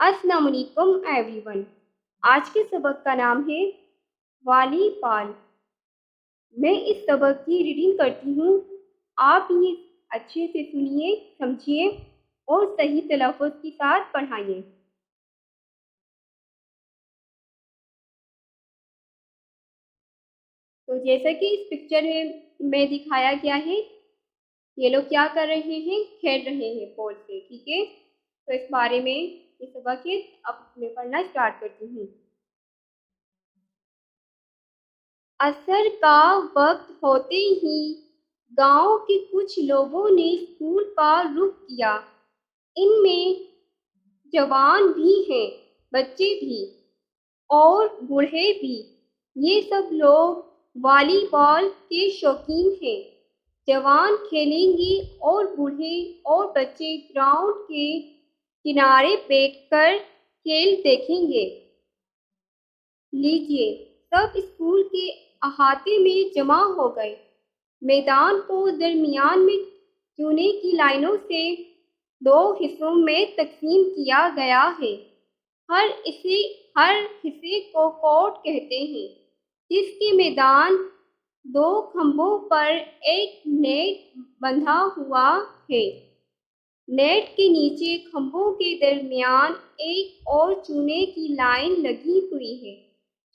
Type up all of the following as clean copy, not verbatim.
अस्सलाम वालेकुम एवरीवन। आज के सबक का नाम है वॉलीबॉल। मैं इस सबक की रीडिंग करती हूँ। आप ये अच्छे से सुनिए, समझिए और सही तलफ़्फ़ुज़ के साथ पढ़ाइए। तो जैसा कि इस पिक्चर में दिखाया गया है, ये लोग क्या कर रहे हैं? खेल रहे हैं बॉल से, ठीक है। तो इस बारे में ये सबक है। अब मैं पढ़ना स्टार्ट करती हूँ। असर का वक्त होते ही गांव के कुछ लोगों ने स्कूल का रुख किया। इनमें जवान भी हैं, बच्चे भी और बूढ़े भी। ये सब लोग वॉलीबॉल के शौकीन हैं। जवान खेलेंगे और बूढ़े और बच्चे ग्राउंड के किनारे बैठकर खेल देखेंगे। लीजिए, सब स्कूल के अहाते में जमा हो गए। मैदान को दरमियान में चूने की लाइनों से 2 हिस्सों में तकसीम किया गया है। हर हिस्से को कोर्ट कहते हैं, जिसके मैदान 2 खंभों पर एक नेट बंधा हुआ है। नेट के नीचे खंभों के दरमियान एक और चूने की लाइन लगी हुई है,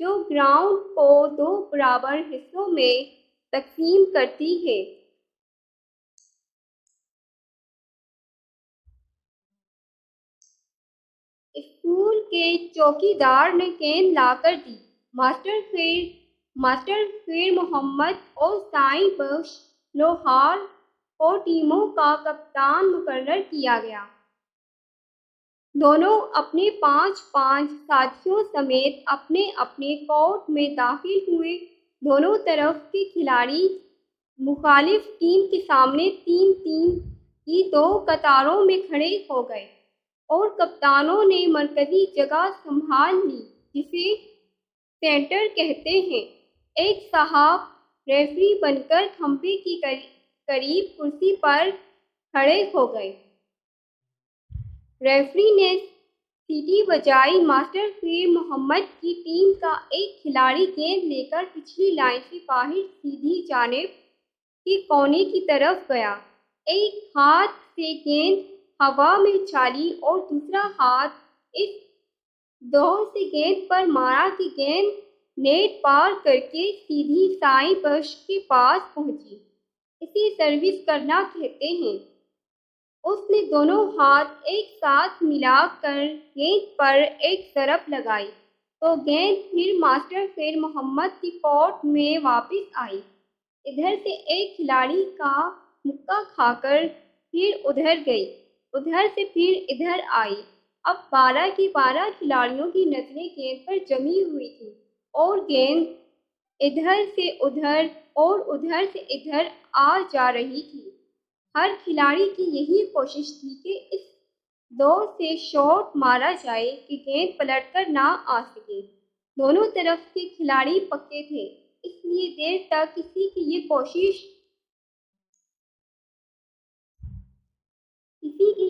जो ग्राउंड को 2 बराबर हिस्सों में तकसीम करती है। स्कूल के चौकीदार ने गेंद लाकर दी। मास्टर फीर मोहम्मद और साईं बख्श लोहार को टीमों का कप्तान मुकर्रर किया गया। दोनों अपने 5-5 साथियों समेत अपने अपने कोर्ट में दाखिल हुए। दोनों तरफ के खिलाड़ी मुखालिफ टीम के सामने 3-3 की 2 कतारों में खड़े हो गए और कप्तानों ने मरकजी जगह संभाल ली, जिसे सेंटर कहते हैं। एक साहब रेफरी बनकर खंभे की करीब कुर्सी पर खड़े हो गए। रेफरी ने सीटी बजाई। मास्टर फीर मोहम्मद की टीम का एक खिलाड़ी गेंद लेकर पिछली लाइन से बाहर सीधी जानिब के कोने की तरफ गया। एक हाथ से गेंद हवा में उछाली और दूसरा हाथ इस दौर से गेंद पर मारा कि गेंद नेट पार करके सीधी साईं बख्श के पास पहुंची। इसे सर्विस करना कहते हैं। उसने दोनों हाथ एक साथ मिलाकर गेंद पर एक ज़रब लगाई तो गेंद फिर मास्टर फीर मोहम्मद की कोर्ट में वापस आई। इधर से एक खिलाड़ी का मुक्का खाकर फिर उधर गई, उधर से फिर इधर आई। अब 12 की 12 खिलाड़ियों की नजरें गेंद पर जमी हुई थी और गेंद इधर से उधर और उधर से इधर आ जा रही थी। हर खिलाड़ी की यही कोशिश थी कि इस दौर से शॉट मारा जाए कि गेंद पलटकर ना आ सके। दोनों तरफ के खिलाड़ी पक्के थे, इसलिए देर तक किसी की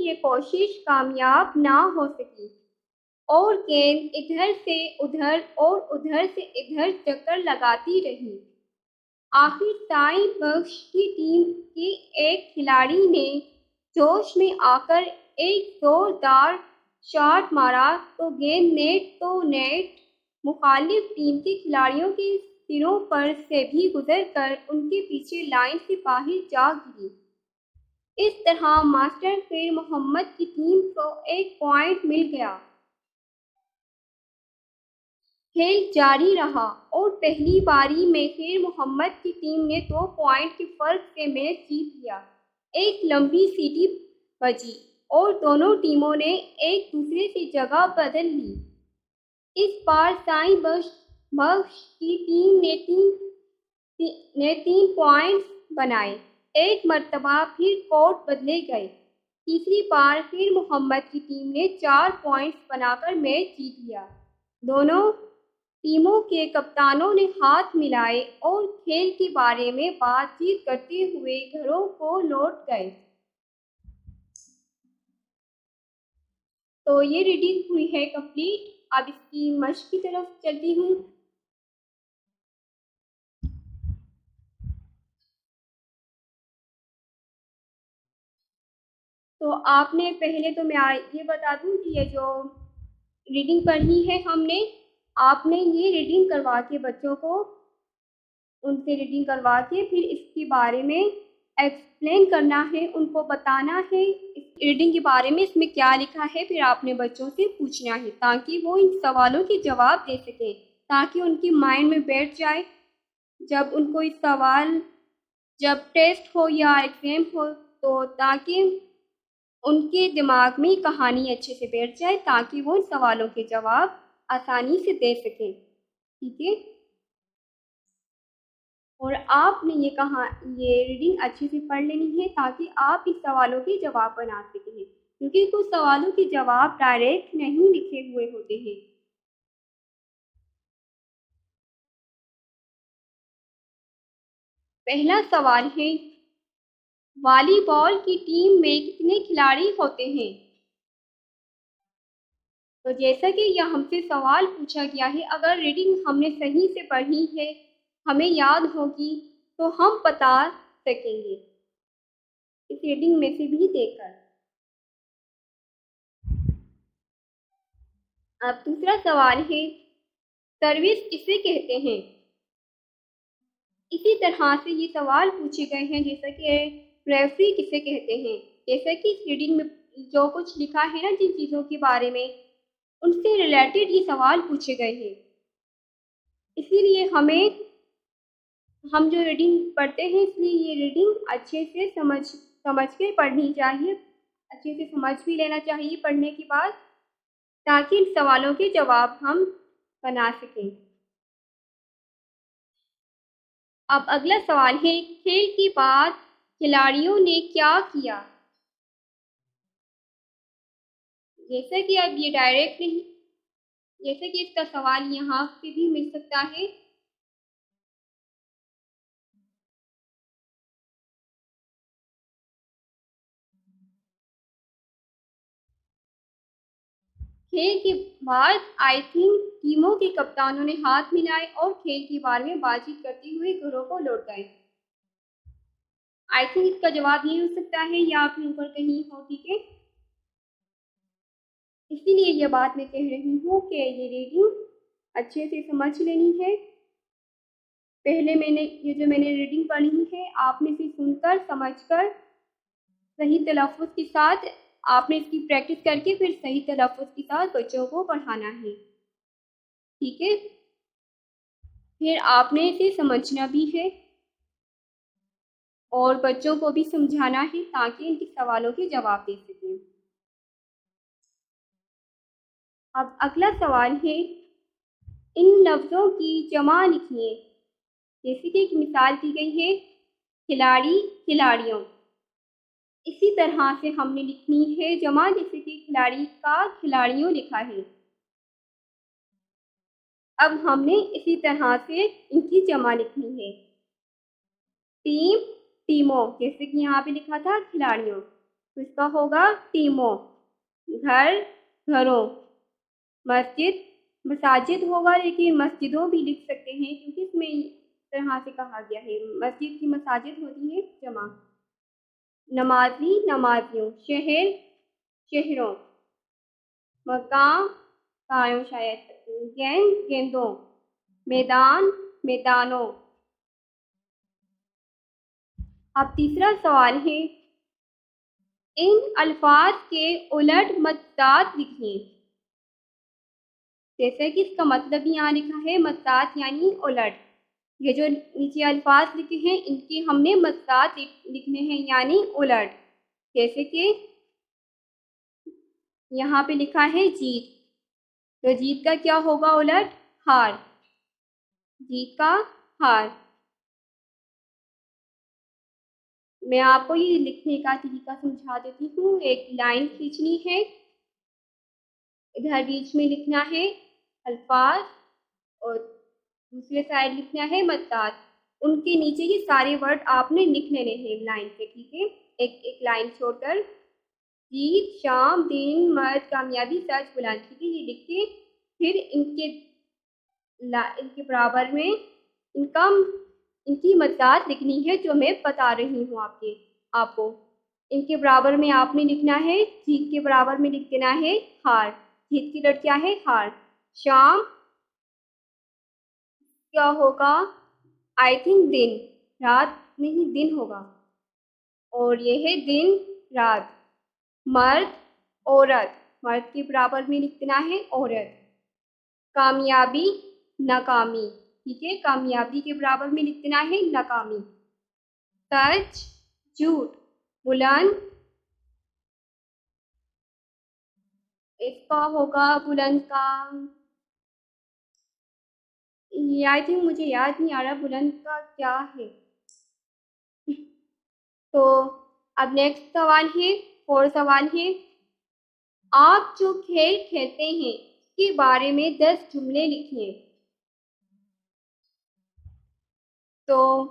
ये कोशिश कामयाब ना हो सकी और गेंद इधर से उधर और उधर से इधर चक्कर लगाती रही। आखिर साईं बख्श की टीम के एक खिलाड़ी ने जोश में आकर एक जोरदार शॉट मारा तो गेंद नेट मुखालिफ टीम के खिलाड़ियों के सिरों पर से भी गुजरकर उनके पीछे लाइन से बाहर जा गिरी। इस तरह मास्टर फीर मोहम्मद की टीम को 1 पॉइंट मिल गया। खेल जारी रहा और पहली पारी में फीर मोहम्मद की टीम ने 2 पॉइंट के फर्क से मैच जीत लिया। एक लंबी सीटी बजी और दोनों टीमों ने एक दूसरे से जगह बदल ली। इस बार साईं बख्श की टीम ने 3 पॉइंट्स बनाए। एक मर्तबा फिर कोर्ट बदले गए। तीसरी बार फीर मोहम्मद की टीम ने 4 पॉइंट्स बनाकर मैच जीत लिया। दोनों टीमों के कप्तानों ने हाथ मिलाए और खेल के बारे में बातचीत करते हुए घरों को लौट गए। तो ये रीडिंग हुई है कंप्लीट। अब इसकी मश्क की तरफ चलती हूँ। तो आपने पहले तो मैं ये बता दूँ कि ये जो रीडिंग पढ़ी है हमने, आपने ये रीडिंग करवा के बच्चों को, उनसे रीडिंग करवा के फिर इसके बारे में एक्सप्लेन करना है, उनको बताना है इस रीडिंग के बारे में, इसमें क्या लिखा है। फिर आपने बच्चों से पूछना है ताकि वो इन सवालों के जवाब दे सकें, ताकि उनकी माइंड में बैठ जाए। जब उनको इस सवाल, जब टेस्ट हो या एग्जाम हो, तो ताकि उनके दिमाग में कहानी अच्छे से बैठ जाए, ताकि वो इन सवालों के जवाब आसानी से दे सकें। ठीक है। और आपने ये रीडिंग अच्छे से पढ़ लेनी है ताकि आप इस सवालों के जवाब बना सकें, क्योंकि कुछ सवालों के जवाब डायरेक्ट नहीं लिखे हुए होते हैं। पहला सवाल है, वॉलीबॉल की टीम में कितने खिलाड़ी होते हैं? तो जैसा कि यह हमसे सवाल पूछा गया है, अगर रीडिंग हमने सही से पढ़ी है, हमें याद होगी, तो हम बता सकेंगे इस रीडिंग में से भी देखकर। अब दूसरा सवाल है, सर्विस किसे कहते हैं? इसी तरह से ये सवाल पूछे गए हैं, जैसा कि रेफरी किसे कहते हैं। जैसा कि इस रीडिंग में जो कुछ लिखा है ना, जिन चीज़ों के बारे में, उनसे रिलेटेड ये सवाल पूछे गए हैं। इसीलिए हम जो रीडिंग पढ़ते हैं, इसलिए ये रीडिंग अच्छे से समझ के पढ़नी चाहिए, अच्छे से समझ भी लेना चाहिए पढ़ने के बाद, ताकि इन सवालों के जवाब हम बना सकें। अब अगला सवाल है, खेल के बाद खिलाड़ियों ने क्या किया? जैसा कि अब ये डायरेक्ट नहीं, जैसे कि इसका सवाल यहाँ पे भी मिल सकता है। खेल के बाद आई थिंक टीमों के कप्तानों ने हाथ मिलाए और खेल के बारे में बातचीत करते हुए घरों को लौट गए। आई थिंक इसका जवाब ये हो सकता है, या फिर ऊपर कहीं हो। ठीक है। इसीलिए यह बात मैं कह रही हूँ कि ये रीडिंग अच्छे से समझ लेनी है। पहले मैंने रीडिंग पढ़ी है, आपने इसे सुनकर समझकर सही तलफ़्फ़ुज़ के साथ आपने इसकी प्रैक्टिस करके फिर सही तलफ़्फ़ुज़ के साथ बच्चों को पढ़ाना है। ठीक है। फिर आपने इसे समझना भी है और बच्चों को भी समझाना है, ताकि इनके सवालों के जवाब दे सकें। अब अगला सवाल है, इन लफ्ज़ों की जमा लिखिए। जैसे कि एक मिसाल दी गई है, खिलाड़ी, खिलाड़ियों। इसी तरह से हमने लिखनी है जमा, जैसे कि खिलाड़ी का खिलाड़ियों लिखा है। अब हमने इसी तरह से इनकी जमा लिखनी है। टीम, टीमों, जैसे कि यहाँ पे लिखा था खिलाड़ियों, तो इसका होगा टीमों। घर, घरों। मस्जिद, मसाजिद होगा, लेकिन मस्जिदों भी लिख सकते हैं, क्योंकि इसमें इस तरह से कहा गया है। मस्जिद की मसाजिद होती है जमा। नमाजी, नमाजियों। शहर, शहरों। मकाम, कायों शायद। गेंद, गेंदों। मैदान, मैदानों। अब तीसरा सवाल है, इन अल्फाज के उलट मतदात लिखिए। जैसे कि इसका मतलब यहाँ लिखा है मतदात यानी उलट। ये जो नीचे अल्फाज लिखे हैं, इनके हमने मतदात लिखने हैं यानी उलट। जैसे कि यहाँ पे लिखा है जीत, तो जीत का क्या होगा उलट? हार। जीत का हार। मैं आपको ये लिखने का तरीका समझा देती हूँ। एक लाइन खींचनी है, इधर बीच में लिखना है अल्फाज और दूसरे साइड लिखना है मतदात। उनके नीचे ये सारे वर्ड आपने लिख लेने हैं लाइन पे। ठीक है। एक एक लाइन छोड़कर जीत, शाम, दिन, मर्द, कामयाबी, सच, बुलंद। ठीक है, ये लिख के फिर इनके बराबर में इनका इनकी मदद लिखनी है जो मैं बता रही हूँ आपको। इनके बराबर में आपने लिखना है, जीत के बराबर में लिख देना है हार। जीत की लड़ क्या है? हार। शाम क्या होगा? आई थिंक दिन। रात नहीं, दिन होगा। और ये है दिन, रात। मर्द, औरत। मर्द के बराबर में लिख देना है औरत। कामयाबी, नाकामी। ठीक है, कामयाबी के बराबर में लिख देना है नाकामी। सच, झूठ। बुलंद, इसका होगा बुलंद का, ये आई थिंक मुझे याद नहीं आ रहा बुलंद का क्या है। तो अब नेक्स्ट सवाल है, और सवाल है, आप जो खेल खेलते हैं उसके बारे में 10 जुमले लिखिए। तो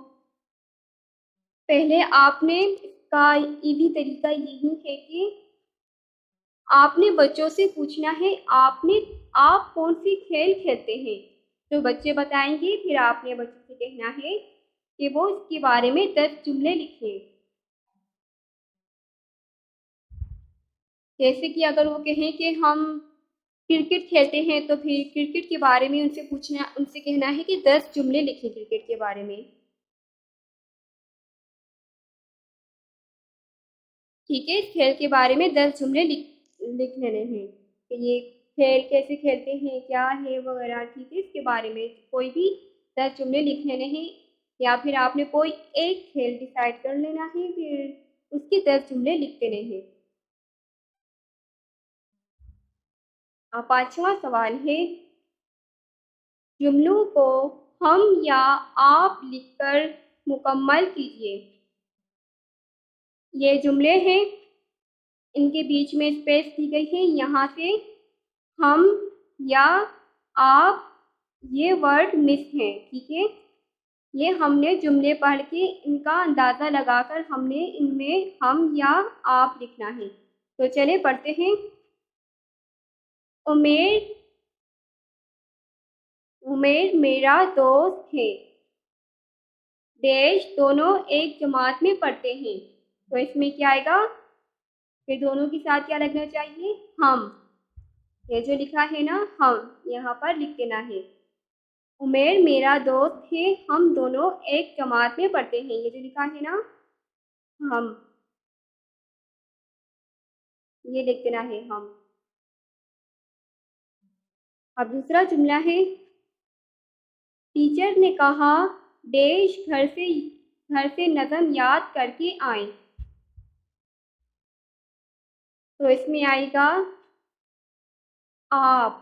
पहले आपने इसका इजी तरीका यही है कि आपने बच्चों से पूछना है आप कौन सी खेल खेलते हैं। तो बच्चे बताएंगे, फिर आपने बच्चों से कहना है कि वो इसके बारे में 10 जुमले लिखें। जैसे कि अगर वो कहें कि हम क्रिकेट खेलते हैं तो फिर क्रिकेट के बारे में उनसे कहना है कि 10 जुमले लिखें क्रिकेट के बारे में। ठीक है, इस खेल के बारे में 10 जुमले लिख लेने हैं कि ये खेल कैसे खेलते हैं, क्या है वगैरह। ठीक है, इसके बारे में कोई भी 10 जुमले लिख लेने हैं, या फिर आपने कोई एक खेल डिसाइड कर लेना है, फिर उसके 10 जुमले लिख देने हैं। अब 5वां सवाल है, जुमलों को हम या आप लिखकर मुकम्मल कीजिए। ये जुमले हैं, इनके बीच में स्पेस दी गई है, यहाँ से हम या आप ये वर्ड मिस हैं। ठीक है, ये हमने जुमले पढ़ के इनका अंदाज़ा लगाकर हमने इनमें हम या आप लिखना है। तो चले पढ़ते हैं। उमेर मेरा दोस्त है। देश, दोनों एक जमात में पढ़ते हैं। तो इसमें क्या आएगा? फिर दोनों के साथ क्या लगना चाहिए? हम। ये जो लिखा है ना, हम, यहाँ पर लिख देना है। उमेर मेरा दोस्त है, हम दोनों एक जमात में पढ़ते हैं। ये जो लिखा है ना, हम, ये लिख देना है हम। अब दूसरा जुमला है, टीचर ने कहा देश घर से नज़म याद करके आए। तो इसमें आएगा आप।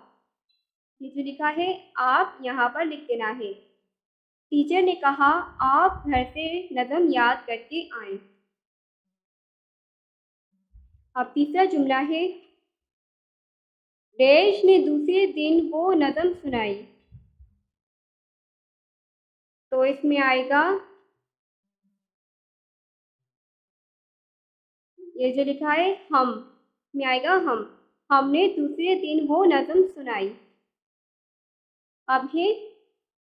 ये जो लिखा है आप, यहाँ पर लिख देना है। टीचर ने कहा आप घर से नज़म याद करके आए। अब तीसरा जुमला है, देश ने दूसरे दिन वो नज़म सुनाई। तो इसमें आएगा, ये जो लिखा है हम, में आएगा हम। हमने दूसरे दिन वो नज़म सुनाई। अब है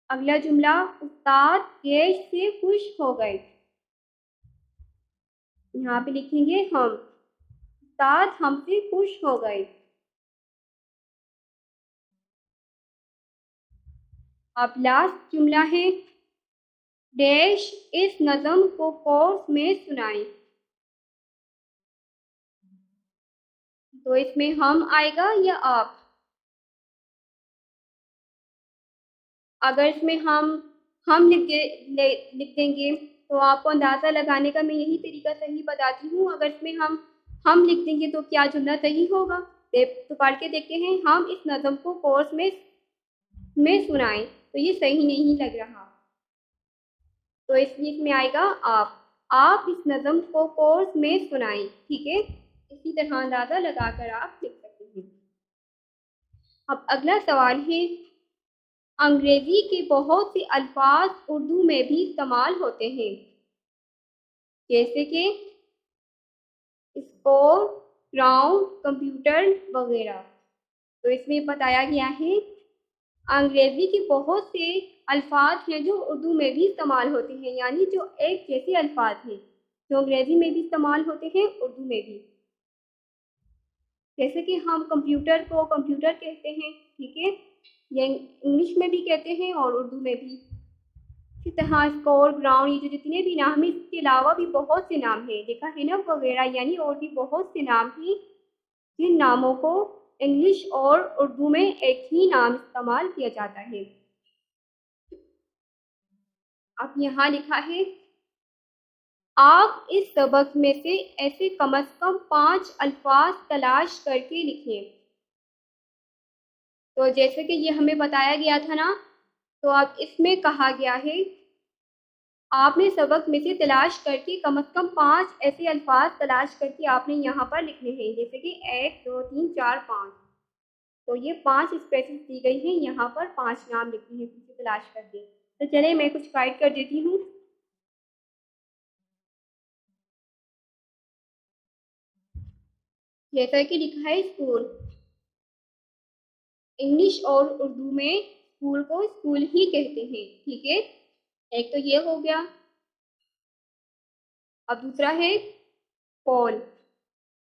अगला जुमला, उस्ताद देश से खुश हो गए। यहाँ पे लिखेंगे हम, उस्ताद हमसे खुश हो गए। अब लास्ट जुमला है, देश इस नज़म को कोर्स में सुनाए। तो इसमें हम आएगा या आप? अगर इसमें हम लिख देंगे तो आपको अंदाज़ा लगाने का मैं यही तरीका सही बताती हूँ। अगर इसमें हम लिख देंगे तो क्या जुमला सही होगा? तो पढ़ के देखते हैं, हम इस नज़म को कोर्स में सुनाएं। तो ये सही नहीं लग रहा, तो इसलिए इसमें आएगा आप इस नज़म को कोर्स में सुनाएं। ठीक है, इसी तरह अंदाज़ा लगाकर आप लिख सकते हैं। अब अगला सवाल है, अंग्रेजी के बहुत से अल्फाज उर्दू में भी इस्तेमाल होते हैं, जैसे कि स्कोर, ग्राउंड, कंप्यूटर वगैरह। तो इसमें बताया गया है अंग्रेज़ी के बहुत से अल्फाज हैं जो उर्दू में भी इस्तेमाल होते हैं, यानी जो एक जैसे अल्फाज हैं जो अंग्रेज़ी में भी इस्तेमाल होते हैं, उर्दू में भी। जैसे कि हम कंप्यूटर को कंप्यूटर कहते हैं, ठीक है, ये इंग्लिश में भी कहते हैं और उर्दू में भी। इसी तरह स्कोर, ग्राउंड, ये जो जितने भी नाम हैं, इसके अलावा भी बहुत से नाम हैं, देखा है ना, वगैरह, यानी और भी बहुत से नाम हैं जिन नामों को इंग्लिश और उर्दू में एक ही नाम इस्तेमाल किया जाता है। अब यहाँ लिखा है आप इस सबक में से ऐसे कम से कम 5 अल्फाज तलाश करके लिखें। तो जैसे कि ये हमें बताया गया था ना, तो अब इसमें कहा गया है आपने सबक में से तलाश करके कम से कम 5 ऐसे अल्फाज तलाश करके आपने यहाँ पर लिखने हैं, जैसे कि 1 2 3 4 5। तो ये 5 स्पेसिस दी गई हैं, यहाँ पर 5 नाम लिखने हैं, किसी तलाश करके। तो चलिए मैं कुछ गाइड कर देती हूँ। जैसा कि लिखा है स्कूल, इंग्लिश और उर्दू में स्कूल को स्कूल ही कहते हैं, ठीक है, एक तो ये हो गया। अब दूसरा है बॉल,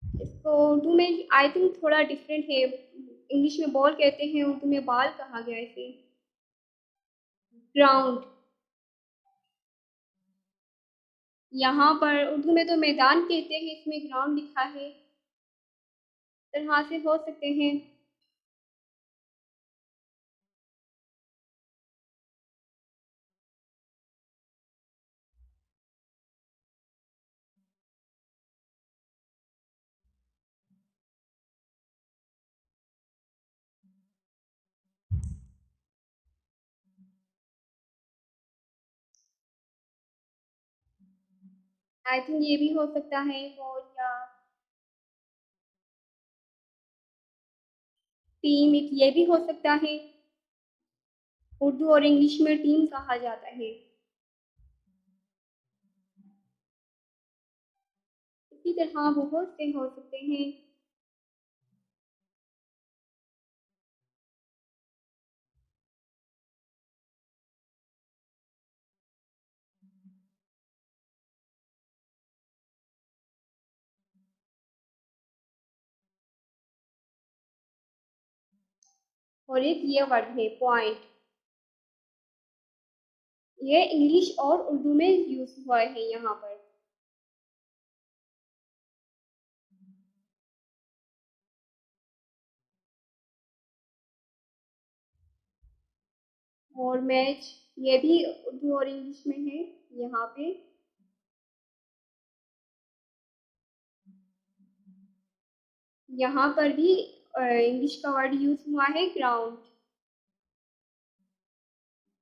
इसको उर्दू में आई थिंक थोड़ा डिफरेंट है, इंग्लिश में बॉल कहते हैं, उर्दू में बाल कहा गया है इसे। ग्राउंड, यहाँ पर उर्दू में तो मैदान कहते हैं, इसमें ग्राउंड लिखा है, तरह से हो सकते हैं। आई थिंक ये भी हो सकता है बॉल, या टीम, एक ये भी हो सकता है, उर्दू और इंग्लिश में टीम कहा जाता है। इसी तरह बहुत से हो सकते हैं। और एक ये वर्ड है पॉइंट, ये इंग्लिश और उर्दू में यूज हुआ है यहाँ पर। और मैच, ये भी उर्दू और इंग्लिश में है यहाँ पे। यहाँ पर भी इंग्लिश का वर्ड यूज हुआ है ग्राउंड,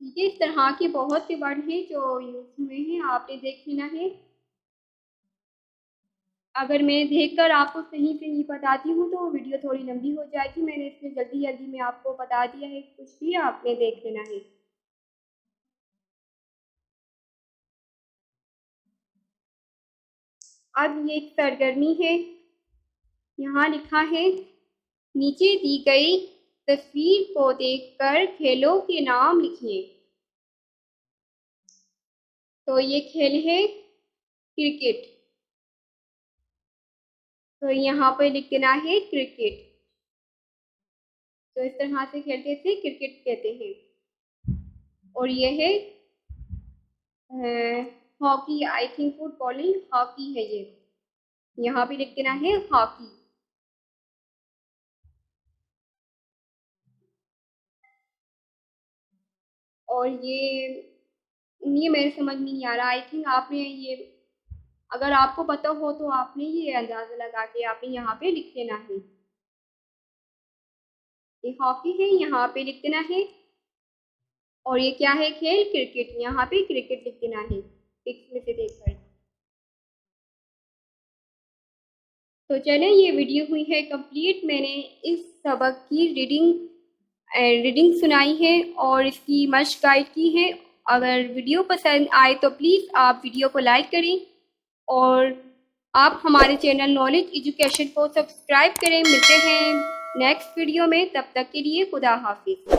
ठीक है। इस तरह के बहुत से वर्ड हैं जो यूज हुए हैं, आपने देख लेना है। अगर मैं देखकर आपको सही से नहीं बताती हूँ तो वीडियो थोड़ी लंबी हो जाएगी, मैंने इसलिए जल्दी जल्दी में आपको बता दिया है, कुछ भी आपने देख लेना है। अब ये एक सरगर्मी है, यहाँ लिखा है नीचे दी गई तस्वीर को देखकर खेलों के नाम लिखिए। तो ये खेल है क्रिकेट, तो यहाँ पर लिख देना है क्रिकेट। तो इस तरह से खेलते थे, क्रिकेट कहते हैं। और ये है hockey, I think footballing hockey है ये, यहाँ पे लिख देना है हॉकी। और ये मेरे समझ में नहीं आ रहा, आई थिंक आपने ये, अगर आपको पता हो तो आपने ये अंदाज़ा लगा के आपने यहाँ पे लिख देना है। ये हॉकी है, यहाँ पे लिख देना है। और ये क्या है खेल, क्रिकेट, यहाँ पे क्रिकेट लिख देना है पिक्स में से देखकर। तो चलें, ये वीडियो हुई है कंप्लीट। मैंने इस सबक की रीडिंग सुनाई है और इसकी मश्क गाइड की है। अगर वीडियो पसंद आए तो प्लीज़ आप वीडियो को लाइक करें और आप हमारे चैनल नॉलेज एजुकेशन को सब्सक्राइब करें। मिलते हैं नेक्स्ट वीडियो में, तब तक के लिए खुदा हाफिज़।